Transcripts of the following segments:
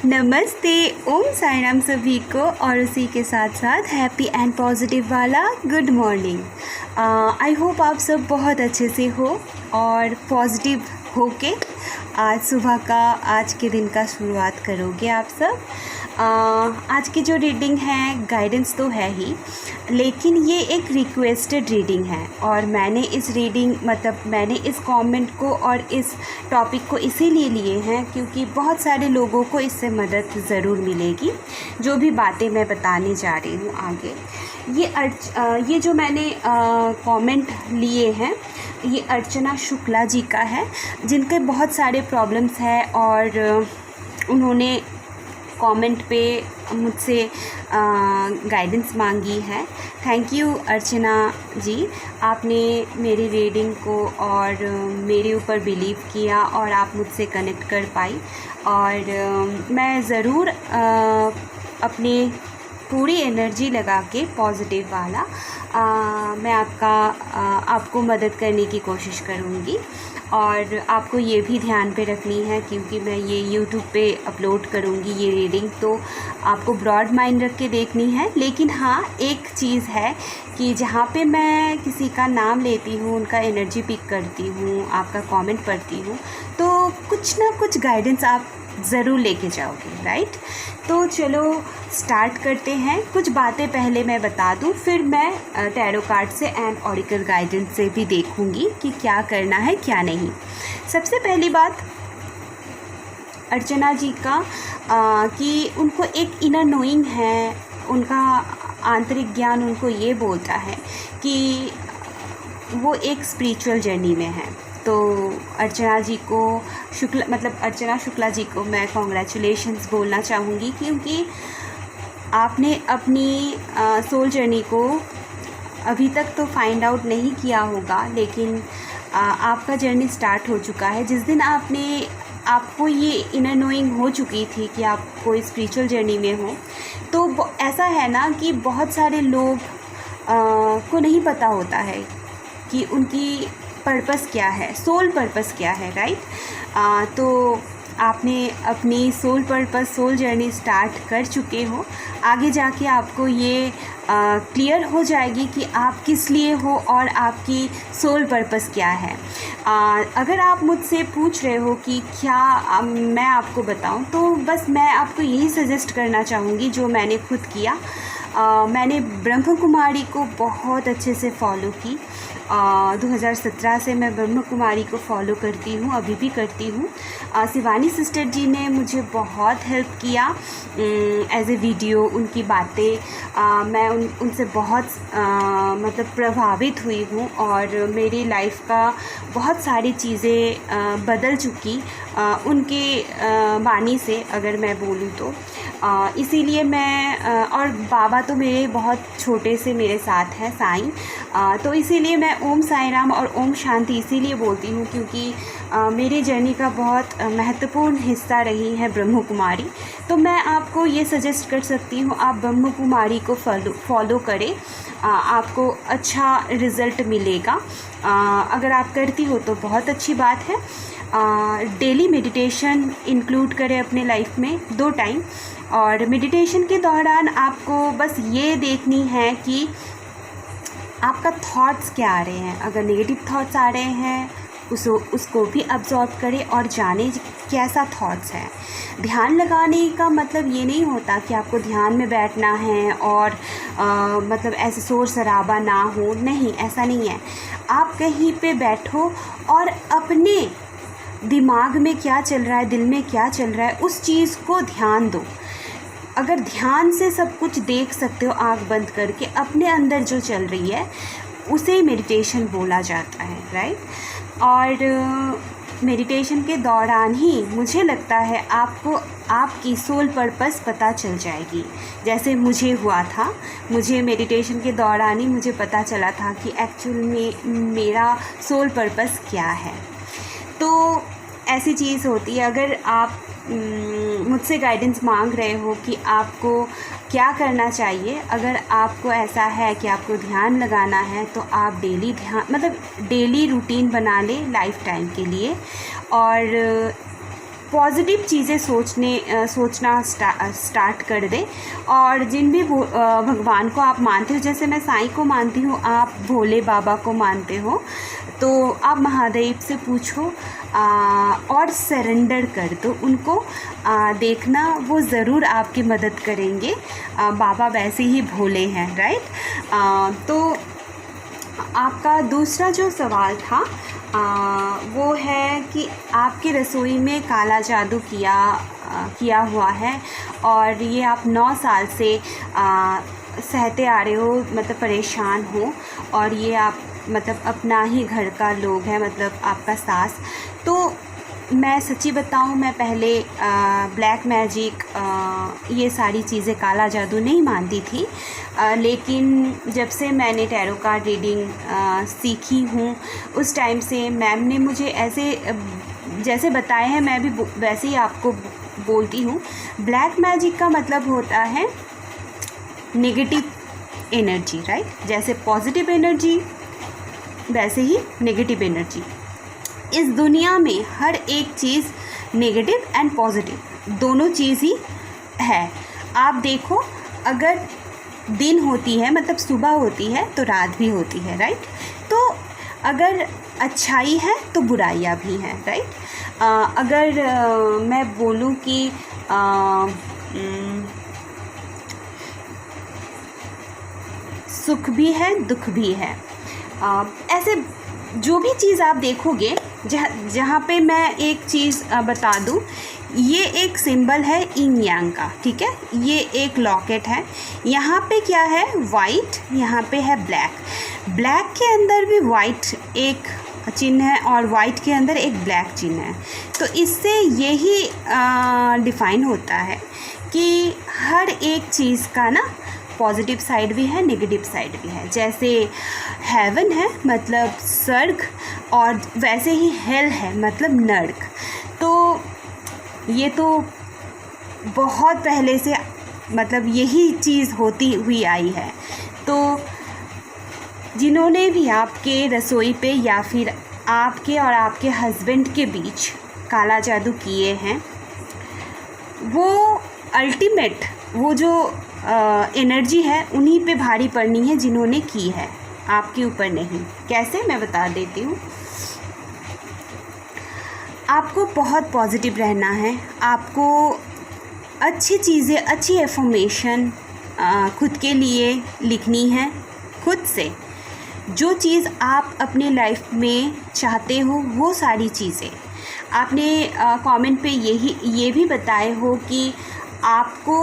नमस्ते। ओम साई राम सभी को, और उसी के साथ साथ हैप्पी एंड पॉजिटिव वाला गुड मॉर्निंग। आई होप आप सब बहुत अच्छे से हो और पॉजिटिव होके आज सुबह का, आज के दिन का शुरुआत करोगे आप सब। आज की जो रीडिंग है, गाइडेंस तो है ही, लेकिन ये एक रिक्वेस्टेड रीडिंग है और मैंने इस कमेंट को और इस टॉपिक को इसीलिए लिए हैं क्योंकि बहुत सारे लोगों को इससे मदद ज़रूर मिलेगी। जो भी बातें मैं बताने जा रही हूँ आगे, ये जो मैंने कमेंट लिए हैं, ये अर्चना शुक्ला जी का है, जिनके बहुत सारे प्रॉब्लम्स हैं और उन्होंने कमेंट पे मुझसे गाइडेंस मांगी है। थैंक यू अर्चना जी, आपने मेरी रीडिंग को और मेरे ऊपर बिलीव किया और आप मुझसे कनेक्ट कर पाई, और मैं ज़रूर अपनी पूरी एनर्जी लगा के पॉजिटिव वाला मैं आपको मदद करने की कोशिश करूँगी। और आपको ये भी ध्यान पे रखनी है क्योंकि मैं ये यूट्यूब पे अपलोड करूँगी ये रीडिंग, तो आपको ब्रॉड माइंड रख के देखनी है। लेकिन हाँ, एक चीज़ है कि जहाँ पे मैं किसी का नाम लेती हूँ, उनका एनर्जी पिक करती हूँ, आपका कमेंट पढ़ती हूँ, तो कुछ ना कुछ गाइडेंस आप ज़रूर लेके जाओगे, राइट। तो चलो स्टार्ट करते हैं। कुछ बातें पहले मैं बता दूं, फिर मैं टैरो कार्ड से एंड ऑरिकल गाइडेंस से भी देखूंगी कि क्या करना है क्या नहीं। सबसे पहली बात अर्चना जी का कि उनको एक इनर नोइंग है, उनका आंतरिक ज्ञान उनको ये बोलता है कि वो एक स्पिरिचुअल जर्नी में है। तो अर्चना शुक्ला जी को मैं कॉन्ग्रेचुलेशंस बोलना चाहूँगी क्योंकि आपने अपनी सोल जर्नी को अभी तक तो फाइंड आउट नहीं किया होगा, लेकिन आपका जर्नी स्टार्ट हो चुका है। जिस दिन आपको ये इनर नोइंग हो चुकी थी कि आप कोई स्पिरिचुअल जर्नी में हो, तो ऐसा है ना कि बहुत सारे लोग को नहीं पता होता है कि उनकी पर्पस क्या है, सोल पर्पस क्या है, राइट। तो आपने अपनी soul purpose, soul journey start कर चुके हो। आगे जाके आपको ये क्लियर हो जाएगी कि आप किस लिए हो और आपकी सोल पर्पस क्या है। अगर आप मुझसे पूछ रहे हो कि क्या मैं आपको बताऊं, तो बस मैं आपको यही सजेस्ट करना चाहूँगी जो मैंने खुद किया। मैंने ब्रह्म कुमारी को बहुत अच्छे से फॉलो की। 2017 से मैं ब्रह्म कुमारी को फॉलो करती हूँ, अभी भी करती हूँ। शिवानी सिस्टर जी ने मुझे बहुत हेल्प किया एज ए वीडियो। उनकी बातें मैं उनसे बहुत प्रभावित हुई हूँ और मेरी लाइफ का बहुत सारी चीज़ें बदल चुकी उनके वाणी से, अगर मैं बोलूँ तो। इसीलिए मैं और बाबा तो मेरे बहुत छोटे से मेरे साथ हैं, साईं। तो इसीलिए मैं ओम साई राम और ओम शांति इसीलिए बोलती हूँ क्योंकि मेरी जर्नी का बहुत महत्वपूर्ण हिस्सा रही है ब्रह्म कुमारी। तो मैं आपको ये सजेस्ट कर सकती हूँ, आप ब्रह्म कुमारी को फॉलो करें, आपको अच्छा रिज़ल्ट मिलेगा। अगर आप करती हो तो बहुत अच्छी बात है। डेली मेडिटेशन इंक्लूड करें अपने लाइफ में 2 टाइम, और मेडिटेशन के दौरान आपको बस ये देखनी है कि आपका थॉट्स क्या आ रहे हैं। अगर नेगेटिव थॉट्स आ रहे हैं उसको भी अब्जॉर्ब करें और जाने कैसा थॉट्स है। ध्यान लगाने का मतलब ये नहीं होता कि आपको ध्यान में बैठना है और ऐसे शोर शराबा ना हो, नहीं, ऐसा नहीं है। आप कहीं पे बैठो और अपने दिमाग में क्या चल रहा है, दिल में क्या चल रहा है, उस चीज़ को ध्यान दो। अगर ध्यान से सब कुछ देख सकते हो आँख बंद करके, अपने अंदर जो चल रही है उसे मेडिटेशन बोला जाता है, राइट। और मेडिटेशन के दौरान ही मुझे लगता है आपको आपकी सोल पर्पस पता चल जाएगी। जैसे मुझे हुआ था, मुझे मेडिटेशन के दौरान ही मुझे पता चला था कि एक्चुअल में मेरा सोल पर्पस क्या है। तो ऐसी चीज़ होती है। अगर आप मुझसे गाइडेंस मांग रहे हो कि आपको क्या करना चाहिए, अगर आपको ऐसा है कि आपको ध्यान लगाना है, तो आप डेली रूटीन बना लें लाइफ टाइम के लिए, और पॉजिटिव चीज़ें सोचना स्टार्ट कर दें। और जिन भी भगवान को आप मानते हो, जैसे मैं साईं को मानती हूँ, आप भोले बाबा को मानते हो, तो आप महादेव से पूछो और सरेंडर कर दो उनको। देखना वो ज़रूर आपकी मदद करेंगे। बाबा वैसे ही भोले हैं, राइट। तो आपका दूसरा जो सवाल था वो है कि आपकी रसोई में काला जादू किया हुआ है और ये आप 9 साल से सहते आ रहे हो, मतलब परेशान हो, और ये आप मतलब अपना ही घर का लोग है, मतलब आपका सास। तो मैं सच्ची बताऊं, मैं पहले ब्लैक मैजिक ये सारी चीज़ें, काला जादू नहीं मानती थी, लेकिन जब से मैंने टैरो कार्ड रीडिंग सीखी हूँ, उस टाइम से मैम ने मुझे ऐसे जैसे बताए हैं, मैं भी वैसे ही आपको बोलती हूँ। ब्लैक मैजिक का मतलब होता है नेगेटिव एनर्जी, राइट। जैसे पॉजिटिव एनर्जी वैसे ही नेगेटिव एनर्जी। इस दुनिया में हर एक चीज़ नेगेटिव एंड पॉजिटिव दोनों चीज़ ही है। आप देखो, अगर दिन होती है, मतलब सुबह होती है, तो रात भी होती है, राइट। तो अगर अच्छाई है तो बुराइयाँ भी हैं, राइट। अगर मैं बोलूँ कि सुख भी है, दुख भी है, ऐसे जो भी चीज़ आप देखोगे, जहाँ पे मैं एक चीज़ बता दूँ, ये एक सिंबल है यिन यांग का, ठीक है। ये एक लॉकेट है, यहाँ पे क्या है, वाइट, यहाँ पे है ब्लैक। ब्लैक के अंदर भी वाइट एक चिन्ह है और वाइट के अंदर एक ब्लैक चिन्ह है। तो इससे यही डिफ़ाइन होता है कि हर एक चीज़ का ना पॉजिटिव साइड भी है, नेगेटिव साइड भी है। जैसे हेवन है मतलब स्वर्ग, और वैसे ही हेल है मतलब नर्क। तो ये तो बहुत पहले से मतलब यही चीज़ होती हुई आई है। तो जिन्होंने भी आपके रसोई पे या फिर आपके और आपके हस्बैंड के बीच काला जादू किए हैं, वो अल्टीमेट वो जो एनर्जी है उन्हीं पे भारी पड़नी है जिन्होंने की है, आपके ऊपर नहीं। कैसे, मैं बता देती हूँ। आपको बहुत पॉजिटिव रहना है, आपको अच्छी चीज़ें, अच्छी एफर्मेशन खुद के लिए लिखनी है, खुद से। जो चीज़ आप अपने लाइफ में चाहते हो वो सारी चीज़ें आपने कमेंट पे ये भी बताए हो कि आपको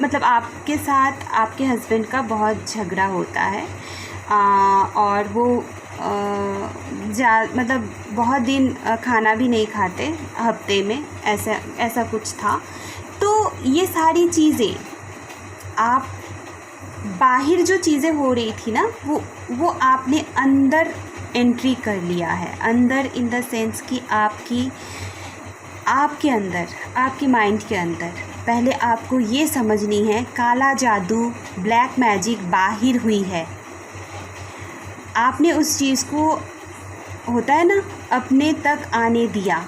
मतलब आपके साथ आपके हस्बैंड का बहुत झगड़ा होता है और वो मतलब बहुत दिन खाना भी नहीं खाते हफ्ते में, ऐसा कुछ था। तो ये सारी चीज़ें आप बाहर जो चीज़ें हो रही थी ना, वो आपने अंदर एंट्री कर लिया है। अंदर इन द सेंस कि आपके अंदर, आपके माइंड के अंदर पहले आपको ये समझनी है, काला जादू, ब्लैक मैजिक बाहर हुई है। आपने उस चीज़ को, होता है ना, अपने तक आने दिया,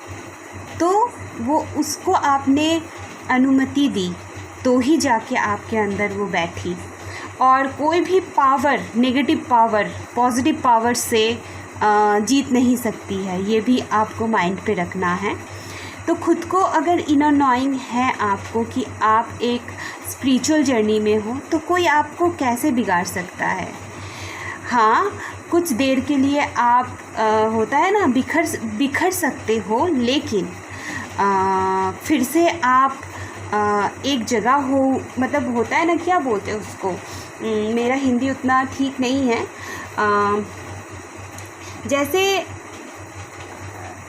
तो वो उसको आपने अनुमति दी, तो ही जाके आपके अंदर वो बैठी। और कोई भी power, negative power positive power से जीत नहीं सकती है। ये भी आपको माइंड पे रखना है। तो खुद को अगर इनर नोइंग है आपको कि आप एक स्पिरिचुअल जर्नी में हो, तो कोई आपको कैसे बिगाड़ सकता है। हाँ, कुछ देर के लिए आप होता है ना, बिखर सकते हो, लेकिन फिर से आप एक जगह हो, मतलब होता है ना, क्या बोलते हैं उसको, मेरा हिंदी उतना ठीक नहीं है। जैसे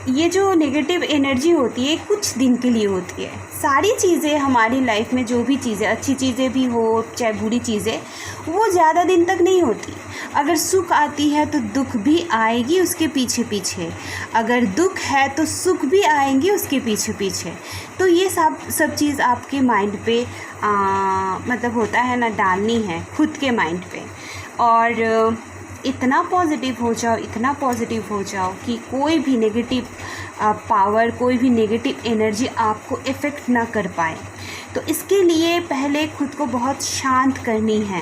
ये जो नेगेटिव एनर्जी होती है कुछ दिन के लिए होती है। सारी चीज़ें हमारी लाइफ में, जो भी चीज़ें, अच्छी चीज़ें भी हो चाहे बुरी चीज़ें, वो ज़्यादा दिन तक नहीं होती। अगर सुख आती है तो दुख भी आएगी उसके पीछे पीछे, अगर दुख है तो सुख भी आएंगे उसके पीछे पीछे। तो ये सब चीज़ आपके माइंड पे मतलब होता है ना, डालनी है खुद के माइंड पे। और इतना पॉजिटिव हो जाओ, इतना पॉजिटिव हो जाओ कि कोई भी नेगेटिव पावर, कोई भी नेगेटिव एनर्जी आपको इफ़ेक्ट ना कर पाए। तो इसके लिए पहले खुद को बहुत शांत करनी है।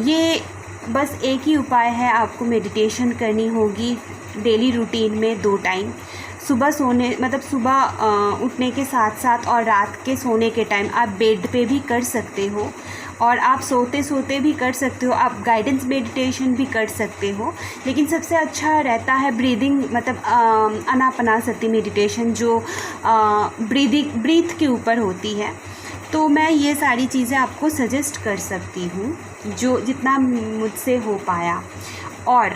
ये बस एक ही उपाय है, आपको मेडिटेशन करनी होगी डेली रूटीन में 2 टाइम, सुबह सोने मतलब सुबह उठने के साथ साथ और रात के सोने के टाइम। आप बेड पे भी कर सकते हो और आप सोते सोते भी कर सकते हो, आप गाइडेंस मेडिटेशन भी कर सकते हो। लेकिन सबसे अच्छा रहता है ब्रीदिंग मतलब आनापानसति मेडिटेशन, जो ब्रीथ के ऊपर होती है। तो मैं ये सारी चीज़ें आपको सजेस्ट कर सकती हूँ जो जितना मुझसे हो पाया। और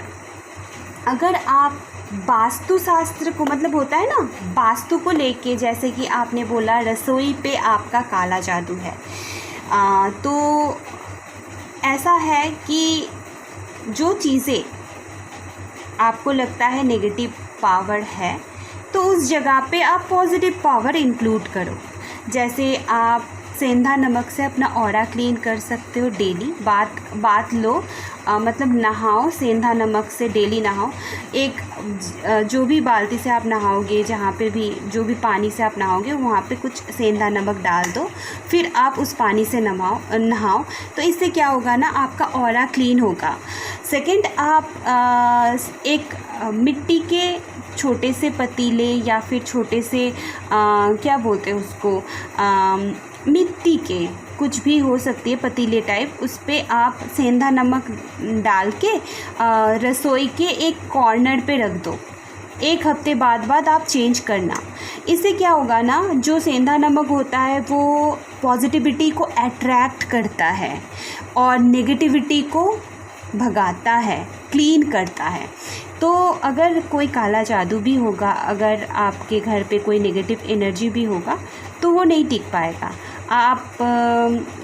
अगर आप वास्तुशास्त्र को मतलब होता है ना, वास्तु को लेके, जैसे कि आपने बोला रसोई पे आपका काला जादू है, तो ऐसा है कि जो चीज़ें आपको लगता है नेगेटिव पावर है, तो उस जगह पे आप पॉजिटिव पावर इंक्लूड करो। जैसे आप सेंधा नमक से अपना ऑरा क्लीन कर सकते हो डेली। बात लो मतलब नहाओ सेंधा नमक से, डेली नहाओ। एक जो भी बाल्टी से आप नहाओगे, जहाँ पे भी जो भी पानी से आप नहाओगे, वहाँ पे कुछ सेंधा नमक डाल दो, फिर आप उस पानी से नहाओ। तो इससे क्या होगा ना, आपका ऑरा क्लीन होगा। सेकंड, आप एक मिट्टी के छोटे से पतीले या फिर छोटे से क्या बोलते हैं उसको, मिट्टी के कुछ भी हो सकती है पतीले टाइप, उस पे आप सेंधा नमक डाल के रसोई के एक कॉर्नर पे रख दो। 1 हफ्ते बाद आप चेंज करना। इससे क्या होगा ना, जो सेंधा नमक होता है वो पॉजिटिविटी को अट्रैक्ट करता है और नेगेटिविटी को भगाता है, क्लीन करता है। तो अगर कोई काला जादू भी होगा, अगर आपके घर पे कोई नेगेटिव एनर्जी भी होगा, तो वो नहीं टिक पाएगा। आप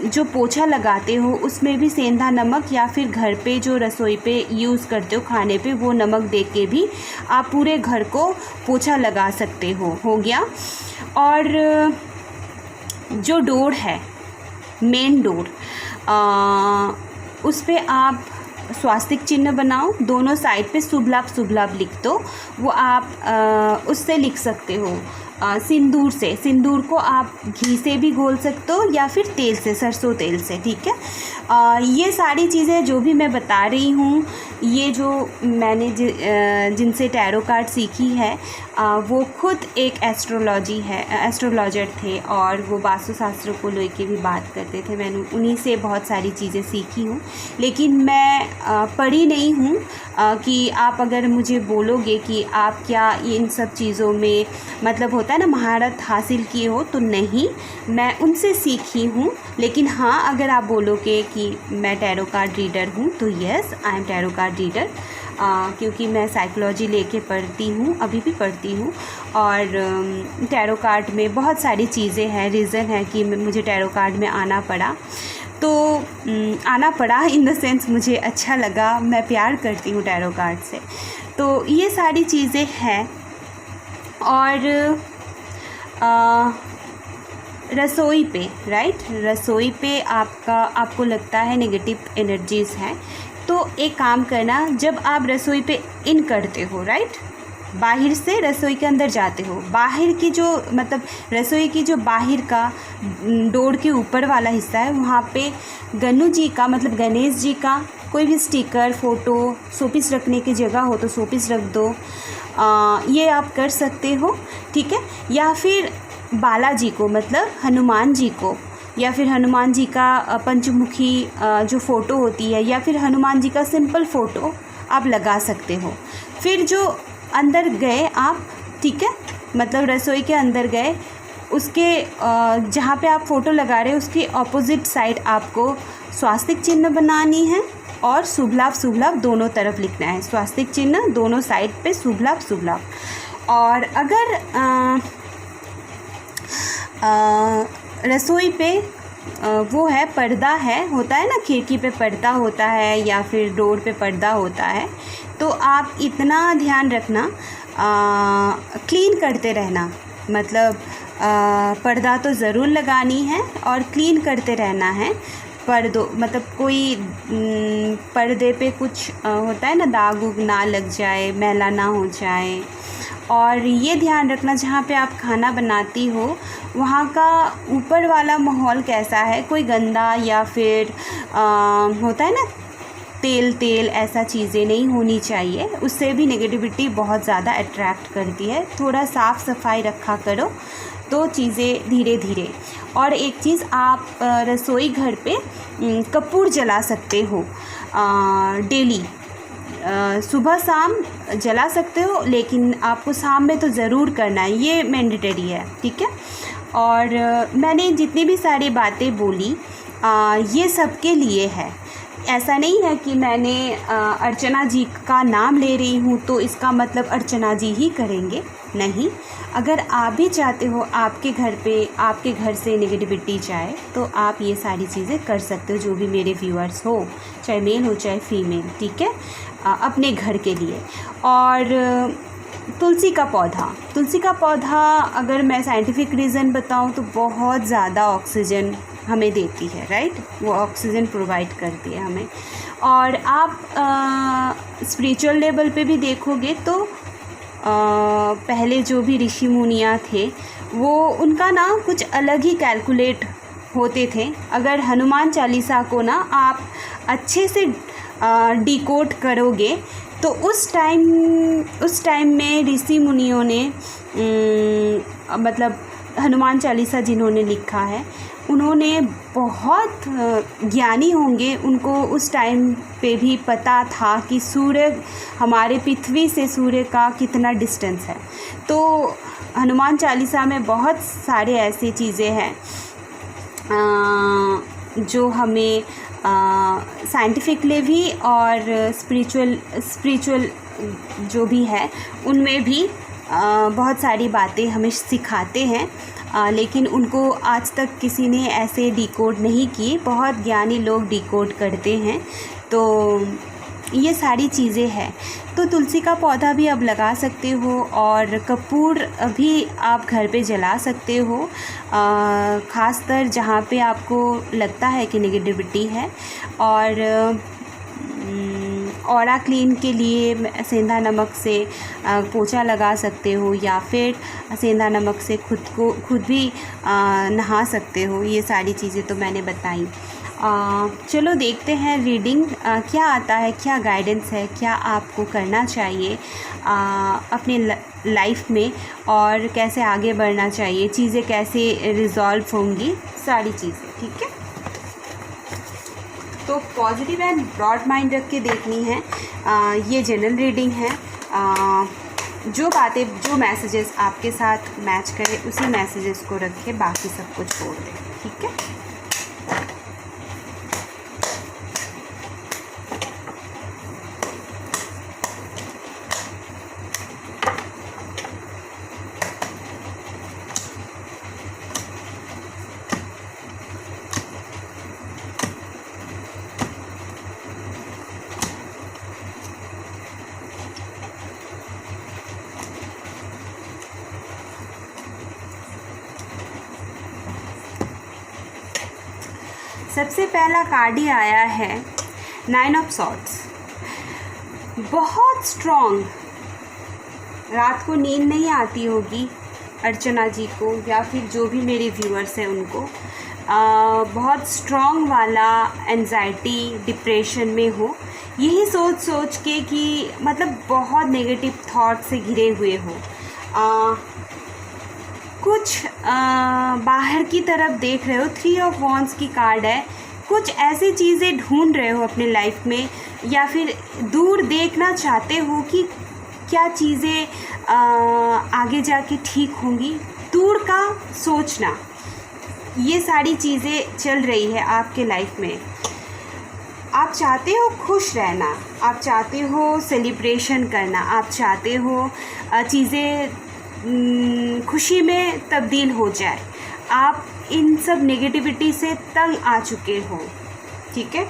जो पोछा लगाते हो उसमें भी सेंधा नमक या फिर घर पे जो रसोई पे यूज़ करते हो खाने पे, वो नमक दे के भी आप पूरे घर को पोछा लगा सकते हो गया। और जो डोर है, मेन डोर, उस पे आप स्वास्तिक चिन्ह बनाओ, दोनों साइड पे शुभ लाभ लिख दो। वो आप उससे लिख सकते हो सिंदूर से। सिंदूर को आप घी से भी घोल सकते हो या फिर तेल से, सरसों तेल से, ठीक है। ये सारी चीज़ें जो भी मैं बता रही हूँ, ये जो मैंने जिनसे टैरो कार्ड सीखी है, वो खुद एक एस्ट्रोलॉजर थे और वो वास्तुशास्त्र को लेके भी बात करते थे। मैंने उन्हीं से बहुत सारी चीज़ें सीखी हूँ। लेकिन मैं पढ़ी नहीं हूँ कि आप अगर मुझे बोलोगे कि आप क्या इन सब चीज़ों में मतलब होता है ना महारत हासिल किए हो, तो नहीं, मैं उनसे सीखी हूँ। लेकिन हाँ, अगर आप बोलोगे कि मैं टैरो कार्ड रीडर हूँ, तो yes, I am tarot card reader, क्योंकि मैं साइकोलॉजी लेके पढ़ती हूँ, अभी भी पढ़ती हूँ। और टैरो कार्ड में बहुत सारी चीज़ें हैं, रीज़न है कि मुझे टैरो कार्ड में आना पड़ा। तो आना पड़ा इन द सेंस मुझे अच्छा लगा, मैं प्यार करती हूँ टैरो कार्ड से। तो ये सारी चीज़ें हैं। और रसोई पे, राइट, रसोई पे आपको लगता है नेगेटिव एनर्जीज़ हैं, तो एक काम करना, जब आप रसोई पे इन करते हो, राइट, बाहर से रसोई के अंदर जाते हो, बाहर की जो मतलब रसोई की जो बाहर का डोर के ऊपर वाला हिस्सा है, वहाँ पे गन्नू जी का मतलब गणेश जी का कोई भी स्टिकर, फ़ोटो, शोपीस रखने की जगह हो तो शोपीस रख दो। ये आप कर सकते हो, ठीक है। या फिर बालाजी को मतलब हनुमान जी को, या फिर हनुमान जी का पंचमुखी जो फ़ोटो होती है, या फिर हनुमान जी का सिंपल फ़ोटो आप लगा सकते हो। फिर जो अंदर गए आप, ठीक है, मतलब रसोई के अंदर गए, उसके जहाँ पे आप फ़ोटो लगा रहे हो उसके ऑपोजिट साइड आपको स्वास्तिक चिन्ह बनानी है और शुभ लाभ दोनों तरफ लिखना है। स्वास्तिक चिन्ह दोनों साइड पे, शुभ लाभ। और अगर रसोई पे वो है पर्दा है, होता है ना, खिड़की पे पर्दा होता है या फिर डोर पे पर्दा होता है, तो आप इतना ध्यान रखना, क्लीन करते रहना, मतलब पर्दा तो ज़रूर लगानी है और क्लीन करते रहना है। पर्दों मतलब कोई पर्दे पे कुछ होता है ना, दाग उग ना लग जाए, मैला ना हो जाए। और ये ध्यान रखना जहाँ पे आप खाना बनाती हो वहाँ का ऊपर वाला माहौल कैसा है, कोई गंदा या फिर होता है ना तेल ऐसा चीज़ें नहीं होनी चाहिए, उससे भी नेगेटिविटी बहुत ज़्यादा अट्रैक्ट करती है। थोड़ा साफ़ सफाई रखा करो तो चीज़ें धीरे धीरे। और एक चीज़, आप रसोई घर पे कपूर जला सकते हो डेली, सुबह शाम जला सकते हो, लेकिन आपको शाम में तो ज़रूर करना है, ये मैंडेटरी है, ठीक है। और मैंने जितनी भी सारी बातें बोली ये सबके लिए है। ऐसा नहीं है कि मैंने अर्चना जी का नाम ले रही हूँ तो इसका मतलब अर्चना जी ही करेंगे, नहीं। अगर आप भी चाहते हो आपके घर पे, आपके घर से नेगेटिविटी जाए, तो आप ये सारी चीज़ें कर सकते हो, जो भी मेरे व्यूअर्स हो, चाहे मेल हो चाहे फीमेल, ठीक है, अपने घर के लिए। और तुलसी का पौधा अगर मैं साइंटिफिक रीज़न बताऊं तो बहुत ज़्यादा ऑक्सीजन हमें देती है, राइट, वो ऑक्सीजन प्रोवाइड करती है हमें। और आप स्पिरिचुअल लेवल पे भी देखोगे तो पहले जो भी ऋषि मुनियाँ थे वो उनका ना कुछ अलग ही कैलकुलेट होते थे। अगर हनुमान चालीसा को ना आप अच्छे से डिकोड करोगे तो उस टाइम में ऋषि मुनियों ने मतलब हनुमान चालीसा जिन्होंने लिखा है उन्होंने बहुत ज्ञानी होंगे, उनको उस टाइम पे भी पता था कि सूर्य हमारे पृथ्वी से सूर्य का कितना डिस्टेंस है। तो हनुमान चालीसा में बहुत सारे ऐसी चीज़ें हैं जो हमें साइंटिफिकली भी और स्पिरिचुअल जो भी है उनमें भी बहुत सारी बातें हमें सिखाते हैं, लेकिन उनको आज तक किसी ने ऐसे डिकोड नहीं किए। बहुत ज्ञानी लोग डिकोड करते हैं। तो ये सारी चीज़ें हैं। तो तुलसी का पौधा भी आप लगा सकते हो और कपूर भी आप घर पे जला सकते हो, ख़ासकर जहाँ पे आपको लगता है कि नेगेटिविटी है। और ऑरा क्लीन के लिए सेंधा नमक से पोछा लगा सकते हो या फिर सेंधा नमक से खुद भी नहा सकते हो। ये सारी चीज़ें तो मैंने बताई। चलो देखते हैं रीडिंग क्या आता है, क्या गाइडेंस है, क्या आपको करना चाहिए अपने लाइफ में और कैसे आगे बढ़ना चाहिए, चीज़ें कैसे रिजॉल्व होंगी, सारी चीज़ें, ठीक है। तो पॉजिटिव एंड ब्रॉड माइंड रख के देखनी है। ये जनरल रीडिंग है। जो बातें, जो मैसेजेस आपके साथ मैच करें उसी मैसेजेस को रखें, बाकी सब कुछ छोड़ दें, ठीक है। सबसे पहला कार्ड ही आया है 9 ऑफ सॉर्ड्स। बहुत स्ट्रॉन्ग, रात को नींद नहीं आती होगी अर्चना जी को या फिर जो भी मेरे व्यूअर्स हैं उनको, बहुत स्ट्रॉन्ग वाला एंजाइटी, डिप्रेशन में हो, यही सोच के कि मतलब बहुत नेगेटिव थॉट से घिरे हुए हो, कुछ बाहर की तरफ देख रहे हो। 3 ऑफ वॉन्ड्स की कार्ड है। कुछ ऐसी चीज़ें ढूंढ रहे हो अपने लाइफ में या फिर दूर देखना चाहते हो कि क्या चीज़ें आगे जाके ठीक होंगी, दूर का सोचना, ये सारी चीज़ें चल रही है आपके लाइफ में। आप चाहते हो खुश रहना, आप चाहते हो सेलिब्रेशन करना, आप चाहते हो चीज़ें खुशी में तब्दील हो जाए। आप इन सब नेगेटिविटी से तंग आ चुके हो, ठीक है।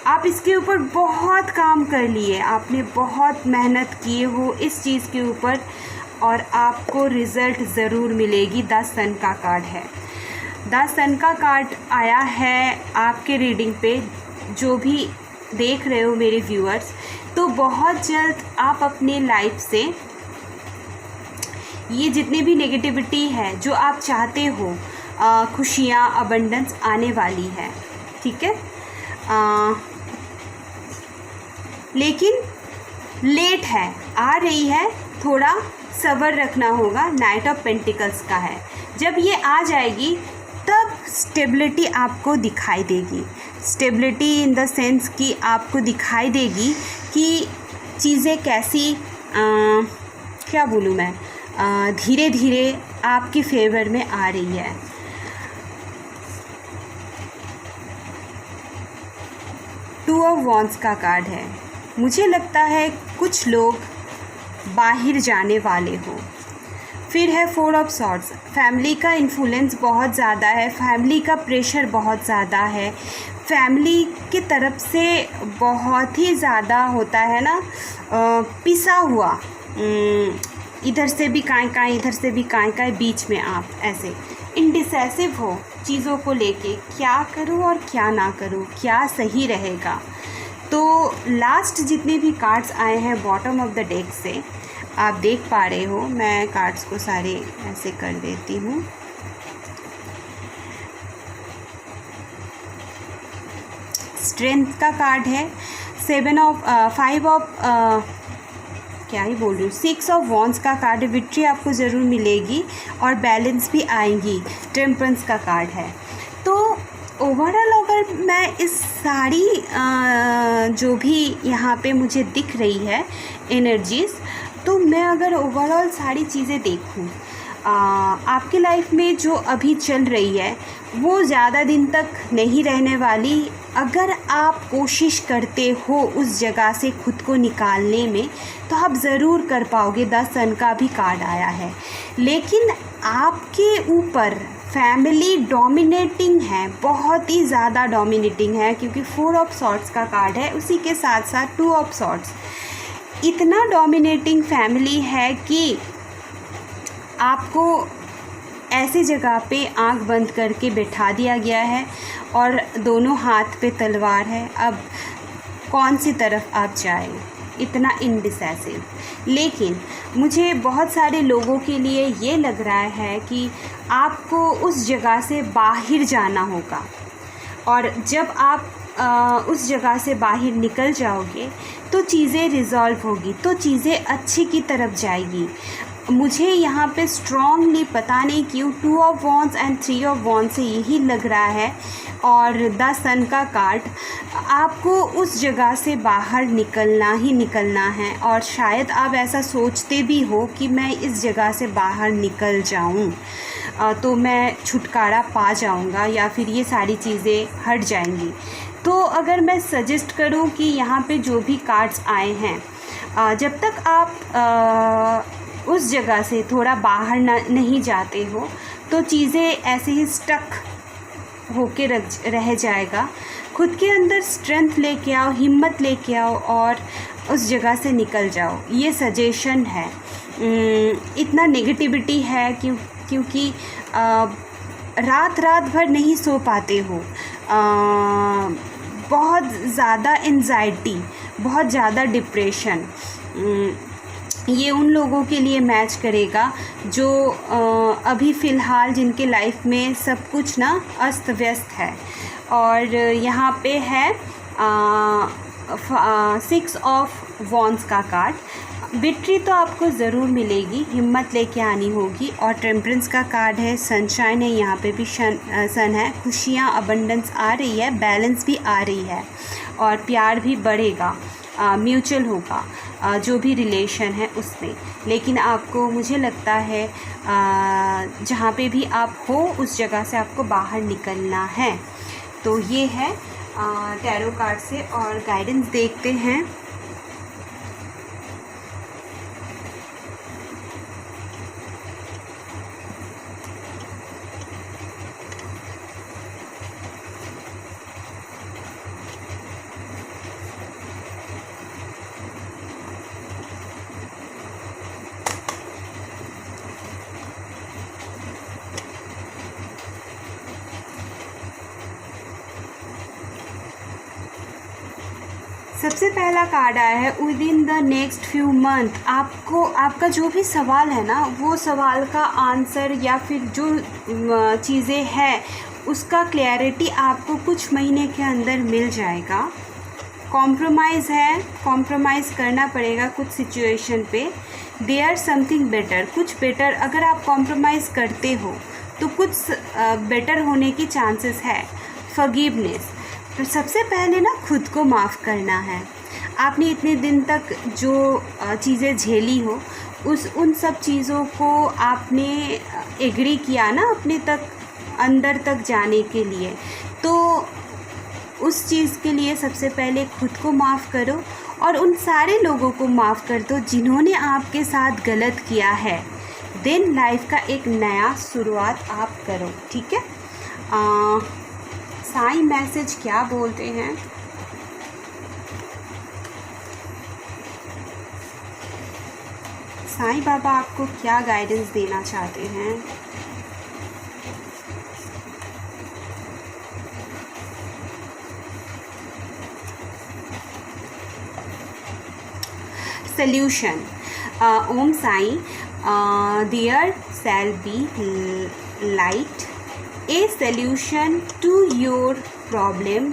आप इसके ऊपर बहुत काम कर लिए, आपने बहुत मेहनत किए हो इस चीज़ के ऊपर और आपको रिज़ल्ट ज़रूर मिलेगी। 10 सन का कार्ड है। 10 सन का कार्ड आया है आपके रीडिंग पे, जो भी देख रहे हो मेरे व्यूअर्स। तो बहुत जल्द आप अपने लाइफ से ये जितने भी नेगेटिविटी है जो आप चाहते हो, खुशियाँ, अबंडेंस आने वाली है, ठीक है। लेकिन लेट है, आ रही है, थोड़ा सब्र रखना होगा। नाइट ऑफ पेंटिकल्स का है, जब ये आ जाएगी तब स्टेबिलिटी आपको दिखाई देगी। स्टेबिलिटी इन द सेंस कि आपको दिखाई देगी कि चीज़ें कैसी क्या बोलूँ मैं, धीरे धीरे आपके फेवर में आ रही है। टू ऑफ वॉन्ड्स का कार्ड है। मुझे लगता है कुछ लोग बाहर जाने वाले हो। फिर है फोर ऑफ सॉर्ड्स। फैमिली का इन्फ्लुएंस बहुत ज़्यादा है, फैमिली का प्रेशर बहुत ज़्यादा है, फैमिली की तरफ से बहुत ही ज़्यादा होता है ना, पिसा हुआ, इधर से भी काएं इधर से भी काएं बीच में आप ऐसे इंडिसेसिव हो चीज़ों को लेके, क्या करूं और क्या ना करूं, क्या सही रहेगा। तो लास्ट जितने भी कार्ड्स आए हैं बॉटम ऑफ द डेक से आप देख पा रहे हो, मैं कार्ड्स को सारे ऐसे कर देती हूँ। स्ट्रेंथ का कार्ड है, फाइव ऑफ क्या ही बोल रही हूँ, सिक्स ऑफ वॉन्ड्स का कार्ड है। विक्ट्री आपको ज़रूर मिलेगी और बैलेंस भी आएंगी। टेम्परेंस का कार्ड है। तो ओवरऑल अगर मैं इस सारी जो भी यहाँ पे मुझे दिख रही है एनर्जीज़, तो मैं अगर ओवरऑल सारी चीज़ें देखूँ, आपकी लाइफ में जो अभी चल रही है वो ज़्यादा दिन तक नहीं रहने वाली। अगर आप कोशिश करते हो उस जगह से खुद को निकालने में तो आप ज़रूर कर पाओगे। 10 सन का भी कार्ड आया है, लेकिन आपके ऊपर फैमिली डोमिनेटिंग है, बहुत ही ज़्यादा डोमिनेटिंग है, क्योंकि 4 ऑफ सॉर्ड्स का कार्ड है, उसी के साथ साथ 2 ऑफ सॉर्ड्स। इतना डोमिनेटिंग फैमिली है कि आपको ऐसी जगह पे आंख बंद करके बिठा दिया गया है और दोनों हाथ पे तलवार है। अब कौन सी तरफ आप जाएं, इतना इनडिसाइसिव। लेकिन मुझे बहुत सारे लोगों के लिए ये लग रहा है कि आपको उस जगह से बाहर जाना होगा, और जब आप उस जगह से बाहर निकल जाओगे तो चीज़ें रिज़ॉल्व होगी, तो चीज़ें अच्छी की तरफ जाएगी। मुझे यहाँ पे स्ट्रॉन्गली पता नहीं क्यों 2 of wands and 3 of wands से यही लग रहा है, और 10 सन का कार्ड, आपको उस जगह से बाहर निकलना ही निकलना है। और शायद आप ऐसा सोचते भी हो कि मैं इस जगह से बाहर निकल जाऊँ तो मैं छुटकारा पा जाऊँगा या फिर ये सारी चीज़ें हट जाएंगी। तो अगर मैं सजेस्ट करूँ कि यहाँ पे जो भी कार्ड्स आए हैं, जब तक आप उस जगह से थोड़ा बाहर नहीं जाते हो तो चीज़ें ऐसे ही स्टक होके रह जाएगा। खुद के अंदर स्ट्रेंथ लेके आओ, हिम्मत लेके आओ और उस जगह से निकल जाओ, ये सजेशन है। इतना नेगेटिविटी है क्योंकि रात भर नहीं सो पाते हो, बहुत ज़्यादा एंजाइटी, बहुत ज़्यादा डिप्रेशन, ये उन लोगों के लिए मैच करेगा जो अभी फ़िलहाल जिनके लाइफ में सब कुछ ना अस्त व्यस्त है। और यहाँ पे है 6 ऑफ वॉन्ड्स का कार्ड। विक्ट्री तो आपको ज़रूर मिलेगी, हिम्मत लेके आनी होगी। और टेम्परेंस का कार्ड है, सनशाइन है, यहाँ पे भी सन है, खुशियाँ, अबंडेंस आ रही है, बैलेंस भी आ रही है और प्यार भी बढ़ेगा, म्यूचुअल होगा जो भी रिलेशन है उसमें। लेकिन आपको, मुझे लगता है जहाँ पे भी आप हो उस जगह से आपको बाहर निकलना है। तो ये है टैरो कार्ड से, और गाइडेंस देखते हैं। सबसे पहला कार्ड आया है with in the next few month. आपको आपका जो भी सवाल है ना, वो सवाल का आंसर या फिर जो चीज़ें हैं उसका क्लैरिटी आपको कुछ महीने के अंदर मिल जाएगा। कॉम्प्रोमाइज़ है, कॉम्प्रोमाइज़ करना पड़ेगा कुछ सिचुएशन पे। देयर समथिंग बेटर, कुछ बेटर अगर आप कॉम्प्रोमाइज़ करते हो तो कुछ बेटर होने की चांसेस है। फॉरगिवनेस, तो सबसे पहले ना खुद को माफ़ करना है। आपने इतने दिन तक जो चीज़ें झेली हो उन सब चीज़ों को आपने एग्री किया ना अपने तक अंदर तक जाने के लिए, तो उस चीज़ के लिए सबसे पहले खुद को माफ़ करो और उन सारे लोगों को माफ़ कर दो जिन्होंने आपके साथ गलत किया है। देन लाइफ का एक नया शुरुआत आप करो, ठीक है। साईं मैसेज क्या बोलते हैं? साईं बाबा आपको क्या गाइडेंस देना चाहते हैं? Solution, Om Sai, there shall be light, a solution to your problem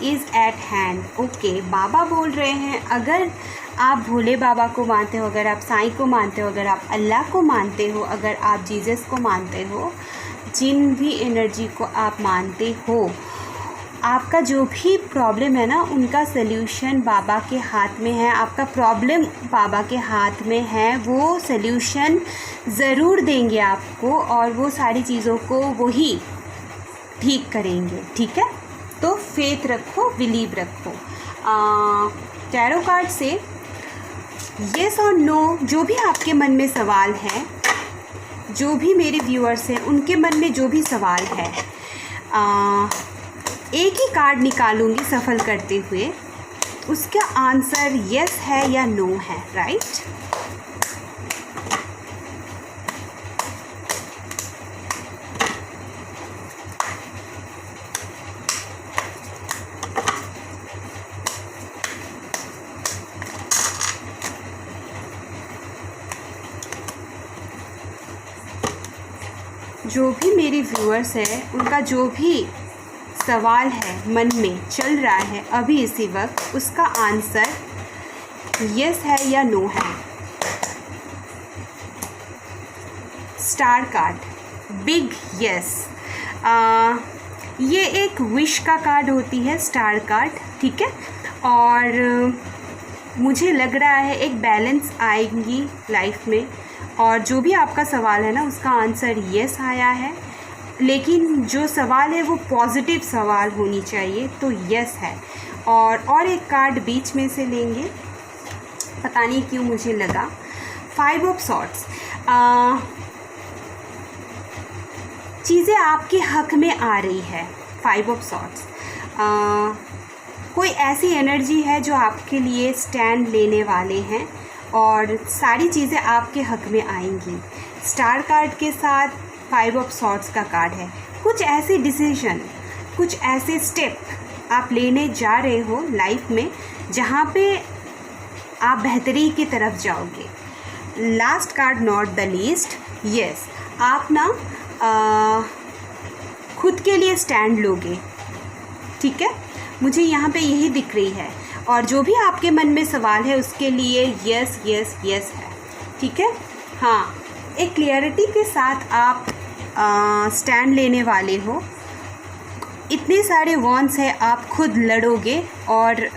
is at hand. Okay, Baba बोल रहे हैं अगर आप भोले बाबा को मानते हो, अगर आप साईं को मानते हो, अगर आप अल्लाह को मानते हो, अगर आप जीसस को मानते हो, जिन भी एनर्जी को आप मानते हो, आपका जो भी प्रॉब्लम है ना उनका सल्यूशन बाबा के हाथ में है। आपका प्रॉब्लम बाबा के हाथ में है, वो सल्यूशन ज़रूर देंगे आपको और वो सारी चीज़ों को वही ठीक करेंगे, ठीक है। तो फेथ रखो, बिलीव रखो। टैरो कार्ड से येस और नो, जो भी आपके मन में सवाल है, जो भी मेरे व्यूअर्स हैं उनके मन में जो भी सवाल है, एक ही कार्ड निकालूंगी सफल करते हुए, उसका आंसर यस है या नो है, राइट। जो भी मेरी व्यूअर्स है उनका जो भी सवाल है मन में चल रहा है अभी इसी वक्त, उसका आंसर यस है या नो है। Star card, big yes. ये एक विश का कार्ड होती है स्टार कार्ड, ठीक है। और मुझे लग रहा है एक बैलेंस आएगी लाइफ में, और जो भी आपका सवाल है ना उसका आंसर यस आया है, लेकिन जो सवाल है वो पॉजिटिव सवाल होनी चाहिए, तो यस है। और एक कार्ड बीच में से लेंगे, पता नहीं क्यों मुझे लगा 5 ऑफ सॉर्ड्स। चीज़ें आपके हक में आ रही है। 5 ऑफ सॉर्ड्स, कोई ऐसी एनर्जी है जो आपके लिए स्टैंड लेने वाले हैं और सारी चीज़ें आपके हक में आएंगी। स्टार कार्ड के साथ 5 ऑफ सॉर्ड्स का कार्ड है। कुछ ऐसे डिसीजन, कुछ ऐसे स्टेप आप लेने जा रहे हो लाइफ में जहाँ पे आप बेहतरी की तरफ जाओगे। Last card not the least, yes, आप ना खुद के लिए स्टैंड लोगे, ठीक है। मुझे यहाँ पे यही दिख रही है, और जो भी आपके मन में सवाल है उसके लिए यस यस यस है, ठीक है। हाँ, एक क्लियरिटी के साथ आप स्टैंड लेने वाले हो। इतने सारे वॉन्स हैं, आप खुद लड़ोगे, और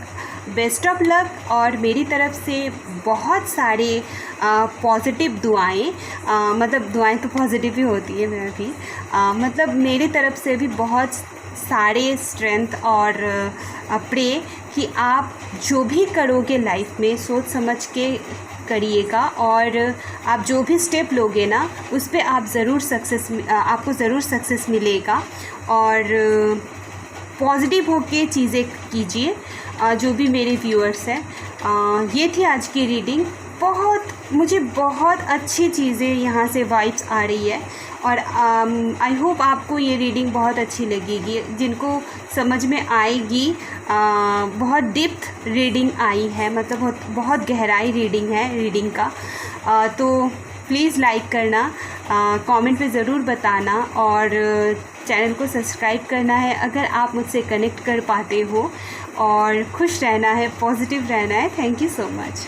बेस्ट ऑफ लक। और मेरी तरफ से बहुत सारे पॉजिटिव दुआएं, मतलब दुआएं तो पॉजिटिव ही होती है, मैं भी मतलब मेरी तरफ से भी बहुत सारे स्ट्रेंथ और प्रे कि आप जो भी करोगे लाइफ में सोच समझ के करिएगा, और आप जो भी स्टेप लोगे ना उस पे आप आपको ज़रूर सक्सेस मिलेगा। और पॉजिटिव होके चीज़ें कीजिए। जो भी मेरे व्यूअर्स हैं, ये थी आज की रीडिंग। मुझे बहुत अच्छी चीज़ें यहाँ से वाइब्स आ रही है, और आई होप आपको ये रीडिंग बहुत अच्छी लगेगी, जिनको समझ में आएगी। बहुत डेप्थ रीडिंग आई है, मतलब बहुत गहराई रीडिंग है रीडिंग का। तो प्लीज़ लाइक करना, कमेंट पे ज़रूर बताना और चैनल को सब्सक्राइब करना है अगर आप मुझसे कनेक्ट कर पाते हो। और खुश रहना है, पॉजिटिव रहना है। Thank you so much.